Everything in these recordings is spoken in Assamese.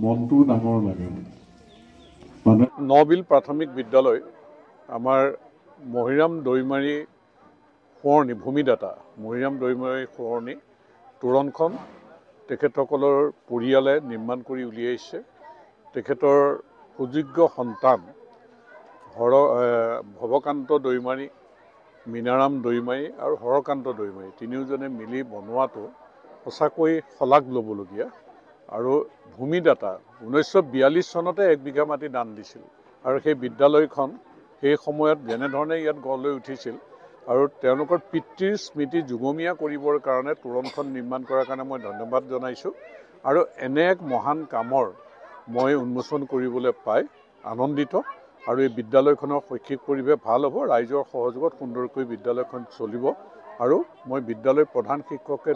মনটো ডাঙৰ লাগে মানে নবিল প্ৰাথমিক বিদ্যালয় আমাৰ মহিৰাম দৈমাৰী সোঁৱৰণী ভূমিদাতা মহিৰাম দৈমাৰী সোঁৱৰণী তোৰণখন তেখেতসকলৰ পৰিয়ালে নিৰ্মাণ কৰি উলিয়াইছে। তেখেতৰ সুযোগ্য সন্তান ভৱকান্ত দৈমাৰী, মীনাৰাম দৈমাৰী আৰু হৰকান্ত দৈমাৰী তিনিওজনে মিলি বনোৱাটো সঁচাকৈ শলাগ ল'বলগীয়া। আৰু ভূমিদাতা 1942 চনতে 1 বিঘা মাটি দান দিছিল আৰু সেই বিদ্যালয়খন সেই সময়ত যেনেধৰণে ইয়াত গঢ় লৈ উঠিছিল আৰু তেওঁলোকৰ পিতৃৰ স্মৃতি যুগমীয়া কৰিবৰ কাৰণে তোৰণখন নিৰ্মাণ কৰাৰ কাৰণে মই ধন্যবাদ জনাইছোঁ। আৰু এনে এক মহান কামৰ মই উন্মোচন কৰিবলৈ পাই আনন্দিত। আৰু এই বিদ্যালয়খনৰ শৈক্ষিক পৰিৱেশ ভাল হ'ব, ৰাইজৰ সহযোগত সুন্দৰকৈ বিদ্যালয়খন চলিব। আৰু মই বিদ্যালয়ৰ প্ৰধান শিক্ষককে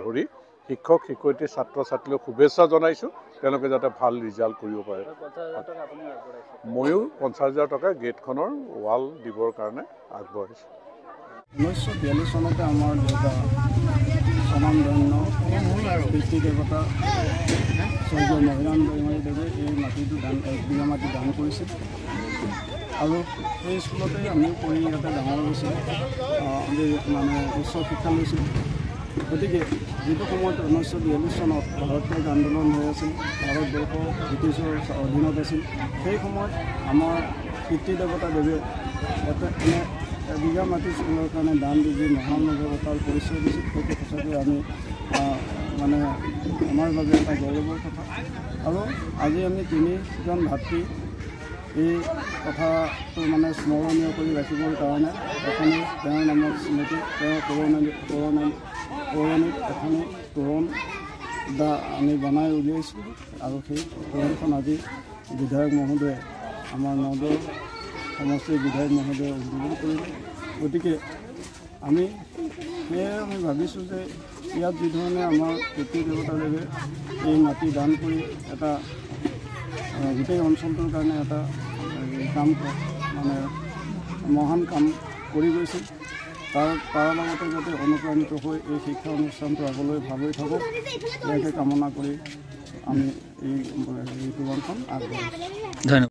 ধৰি শিক্ষক শিক্ষয়িত্ৰী ছাত্ৰ ছাত্ৰীলৈ শুভেচ্ছা জনাইছোঁ, তেওঁলোকে যাতে ভাল ৰিজাল্ট কৰিব পাৰে। ময়ো 50,000 টকা গেটখনৰ ৱাল দিবৰ কাৰণে আগবঢ়াইছোঁ। 1942 চনতে আমাৰ দেউতা স্বনামধন্য পিতৃ দেৱতা স্বৰ্গীয় মহিৰাম দৈমাৰী দেৱে এই মাটিটো 1 বিঘা মাটি দান কৰিছিল। আৰু সেই স্কুলতে আমি পঢ়ি ইয়াতে ডাঙৰ হৈছিলোঁ, আমি মানে উচ্চ শিক্ষা লৈছিলোঁ। গতিকে যিটো সময়ত 1942 চনত ভাৰতীয় আন্দোলন হৈ আছিল, ভাৰতবৰ্ষ ব্ৰিটিছৰ অধীনত আছিল, সেই সময়ত আমাৰ পিতৃ দেৱতা দেৱে এনে 1 বিঘা মাটি স্কুলৰ কাৰণে দান দি যি মহানুভৱতাৰ পৰিচয় দিছিল, সেইটো সঁচাকৈ আমি মানে আমাৰ বাবে এটা গৌৰৱৰ কথা। আৰু আজি আমি 3জন ভাতৃ এই কথাটো মানে স্মৰণীয় কৰি ৰাখিবৰ কাৰণে এখনি তেওঁৰ নামত স্মৃতি, তেওঁৰ পৌৰণিত এখনি তোৰণ আমি বনাই উলিয়াইছোঁ। আৰু সেই তোৰণখন আজি বিধায়ক মহোদয়ে আমাৰ নগাঁও সমষ্টিৰ বিধায়ক মহোদয়ে উদ্বোধন কৰিলে। গতিকে আমি ভাবিছোঁ যে ইয়াত যিধৰণে আমাৰ পিতৃ দেৱতাদেৱে এই মাটি দান কৰি এটা গোটেই অঞ্চলটোৰ কাৰণে এটা কাম মানে মহান কাম কৰি গৈছিল, তাৰ লগতে যাতে অনুপ্ৰাণিত হৈ এই শিক্ষা অনুষ্ঠানটো আগলৈ ভাল হৈ থাকক, ইয়াকে কামনা কৰি আমি এই তোৰণখন আগবঢ়াইছোঁ। ধন্যবাদ।